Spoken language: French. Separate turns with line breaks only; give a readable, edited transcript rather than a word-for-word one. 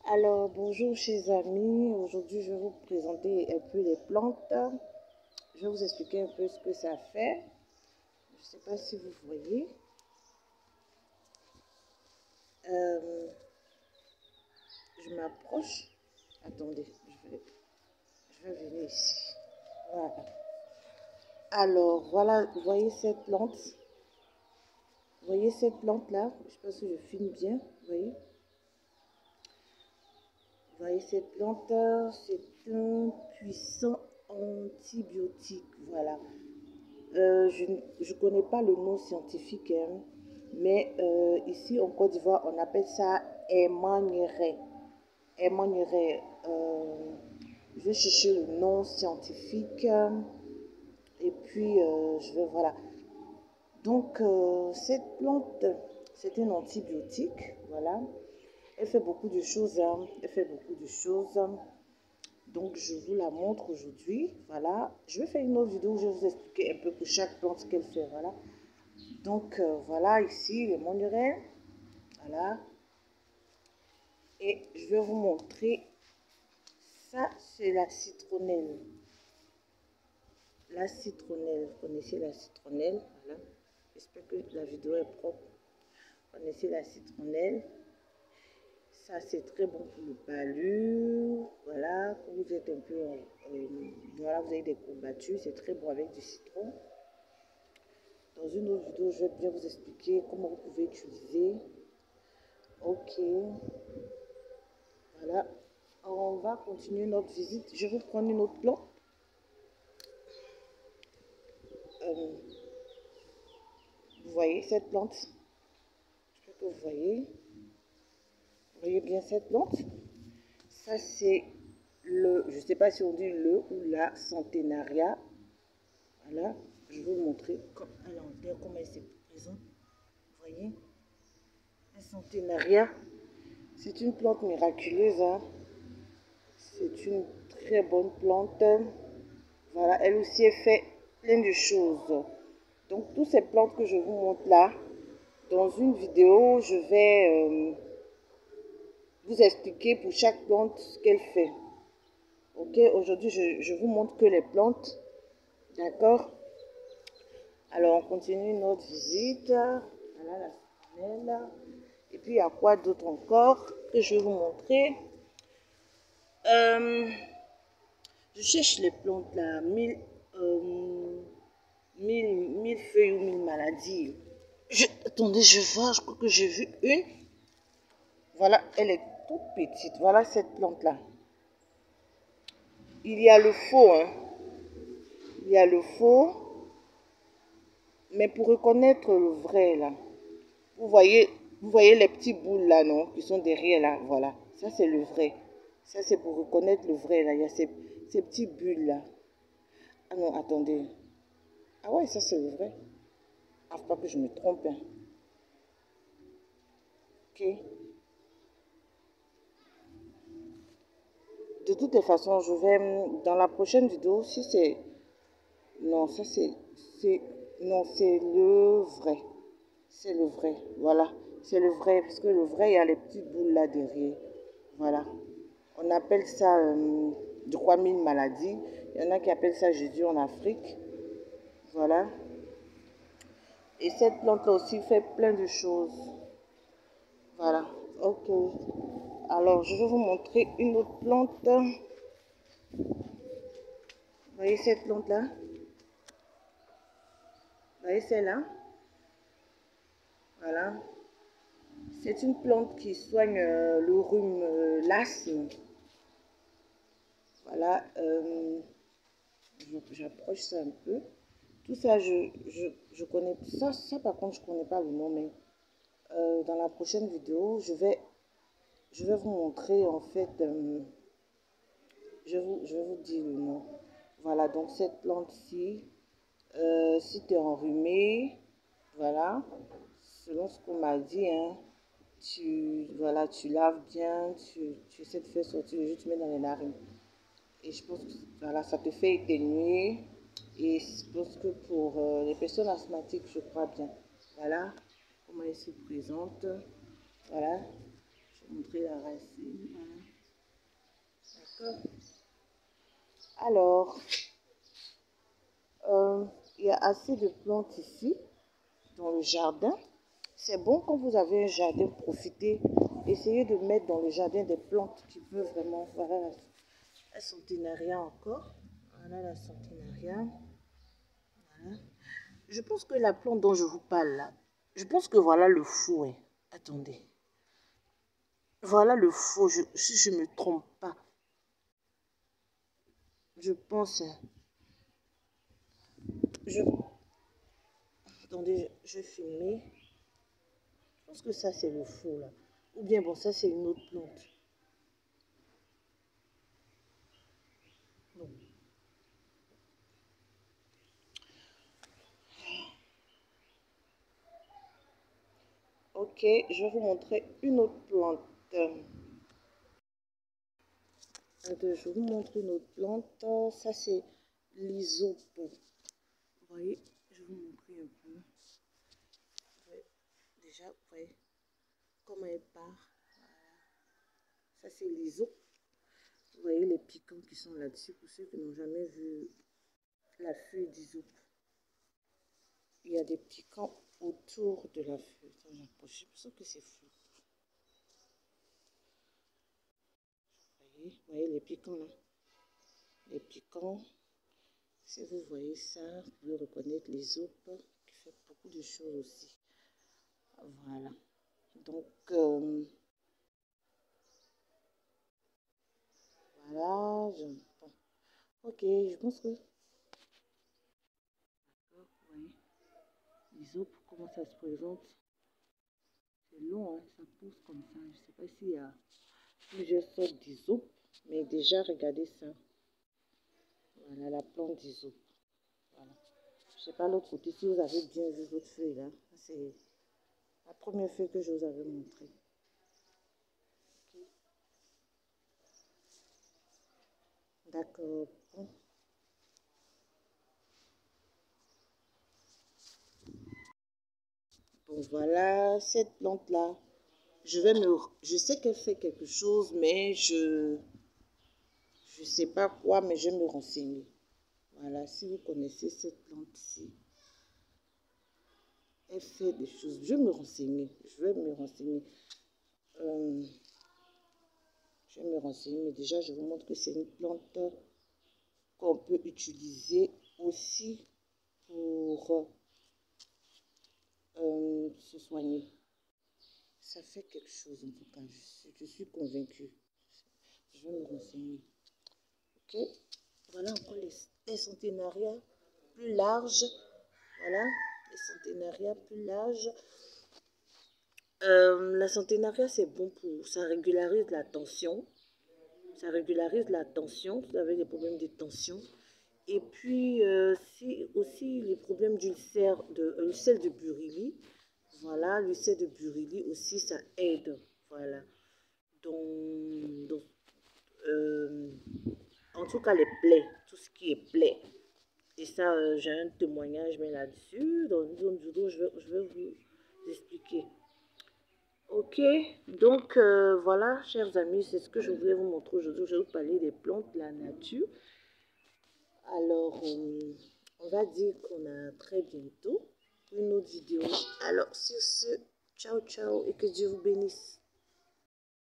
Alors, bonjour chers amis, aujourd'hui je vais vous présenter un peu les plantes. Je vais vous expliquer un peu ce que ça fait. Je ne sais pas si vous voyez. Je m'approche. Attendez, je vais venir ici. Voilà. Alors, voilà, vous voyez cette plante? Vous voyez cette plante-là? Je ne sais pas si je filme bien, vous voyez? Vous voyez cette plante? C'est un puissant antibiotique, voilà. Je ne connais pas le nom scientifique, hein, mais ici en Côte d'Ivoire, on appelle ça Emmanuel. Emmanuel. Je vais chercher le nom scientifique et puis je vais, voilà. Donc, cette plante, c'est un antibiotique, voilà. Elle fait beaucoup de choses, hein. Elle fait beaucoup de choses. Donc, je vous la montre aujourd'hui. Voilà. Je vais faire une autre vidéo où je vais vous expliquer un peu pour chaque plante ce qu'elle fait. Voilà. Donc, voilà ici le monuret. Voilà. Et je vais vous montrer. Ça, c'est la citronnelle. La citronnelle. Vous connaissez la citronnelle? Voilà. J'espère que la vidéo est propre. Vous connaissez la citronnelle? Ça, c'est très bon pour le palu. Voilà, quand vous êtes un peu, voilà, vous avez des courbatures, c'est très bon avec du citron. Dans une autre vidéo, je vais bien vous expliquer comment vous pouvez utiliser. Ok, voilà. On va continuer notre visite. Je vais prendre une autre plante. Vous voyez cette plante? Je que vous voyez. Vous voyez bien cette plante? Ça, c'est le, je ne sais pas si on dit le ou la centenaria. Voilà, je vais vous montrer à l'envers comment elle se présente. Vous voyez, un centenaria, c'est une plante miraculeuse. Hein. C'est une très bonne plante. Voilà, elle aussi elle fait plein de choses. Donc, toutes ces plantes que je vous montre là, dans une vidéo, je vais vous expliquer pour chaque plante ce qu'elle fait. Ok, aujourd'hui, je vous montre que les plantes. D'accord? Alors, on continue notre visite. Voilà la femelle. Et puis, il y a quoi d'autre encore que je vais vous montrer? Je cherche les plantes là. Mille feuilles ou mille maladies. Attendez, je vois. Je crois que j'ai vu une. Voilà, elle est toute petite. Voilà cette plante là. Il y a le faux. Hein. Il y a le faux. Mais pour reconnaître le vrai là. Vous voyez les petits boules là, non? Qui sont derrière là, voilà. Ça, c'est le vrai. Ça, c'est pour reconnaître le vrai là. Il y a ces petits bulles là. Ah non, attendez. Ah ouais, ça, c'est le vrai. Ah, faut pas que je me trompe. Hein. Ok. De toutes les façons, je vais, dans la prochaine vidéo, si c'est... Non, ça, non, c'est le vrai. C'est le vrai, voilà. C'est le vrai, parce que le vrai, il y a les petites boules là derrière. Voilà. On appelle ça 3000 maladies. Il y en a qui appellent ça Jésus en Afrique. Voilà. Et cette plante-là aussi fait plein de choses. Voilà. Ok. Alors, je vais vous montrer une autre plante. Vous voyez cette plante-là? Vous voyez celle-là? Voilà. C'est une plante qui soigne le rhume, l'asthme. Voilà. J'approche ça un peu. Tout ça, je connais. Ça, par contre, je ne connais pas le nom, mais dans la prochaine vidéo, je vais vous montrer, en fait, je vais vous dire le nom. Voilà, donc cette plante-ci, si tu es enrhumé, voilà, selon ce qu'on m'a dit, hein, voilà, tu laves bien, tu essaies de faire sortir le jus, tu mets dans les narines. Et je pense que voilà, ça te fait éteigner. Et je pense que pour les personnes asthmatiques, je crois bien. Voilà comment elle se présente. Voilà. Je vais montrer la racine. Voilà. Alors, il y a assez de plantes ici, dans le jardin. C'est bon quand vous avez un jardin, profitez. Essayez de mettre dans le jardin des plantes qui peuvent vraiment... Voilà la centenaria encore. Voilà la centenaria. Voilà. Je pense que la plante dont je vous parle là, je pense que voilà le fouet. Attendez. Voilà le faux, si je ne me trompe pas. Je pense... Attendez, je vais filmer. Je pense que ça, c'est le faux, là. Ou bien, bon, ça, c'est une autre plante. Non. Ok, je vais vous montrer une autre plante. Je vais vous montrer une autre plante. Ça, c'est l'hysope. Vous voyez, je vais vous montrer un peu. Ouais, déjà, vous voyez comment elle part. Voilà. Ça, c'est l'hysope. Vous voyez les piquants qui sont là-dessus pour ceux qui n'ont jamais vu la feuille d'hysope. Il y a des piquants autour de la feuille. Quand j'approche, je pense que c'est fou. Vous voyez les piquants là. Les piquants. Si vous voyez ça, vous pouvez reconnaître l'hysope qui fait beaucoup de choses aussi. Voilà. Donc, voilà. Bon. Ok, je pense que... Vous voyez, l'hysope, comment ça se présente. C'est long, hein, ça pousse comme ça. Je ne sais pas s'il y a plusieurs sortes d'hysope, mais déjà, regardez ça. Voilà la plante d'hysope. Voilà. Je ne sais pas l'autre côté, si vous avez bien vu votre feuille là. C'est la première feuille que je vous avais montrée. Okay. D'accord. Bon, voilà, cette plante-là, je sais qu'elle fait quelque chose, mais je sais pas quoi, mais je vais me renseigner. Voilà, si vous connaissez cette plante-ci, elle fait des choses. Je vais me renseigner. Je vais me renseigner. Je vais me renseigner, mais déjà, je vous montre que c'est une plante qu'on peut utiliser aussi pour se soigner. Ça fait quelque chose en tout cas, je suis convaincue. Je vais me renseigner. Ok, voilà encore les centénariats plus larges. Voilà, les centénariats plus larges. La centénaria, c'est bon pour... Ça régularise la tension. Ça régularise la tension. Vous avez des problèmes de tension. Et puis, si aussi les problèmes d'ulcère de Burili. Voilà, l'ulcère de Burili aussi, ça aide. Voilà. Donc en tout cas, les plaies, tout ce qui est plaies. Et ça, j'ai un témoignage mais là-dessus. Dans une zone vidéo, je vais vous expliquer. Ok, donc voilà, chers amis, c'est ce que je voulais vous montrer aujourd'hui. Je vais vous parler des plantes, de la nature. Alors, on va dire qu'on a très bientôt pour une autre vidéo. Alors, sur ce, ciao, ciao et que Dieu vous bénisse.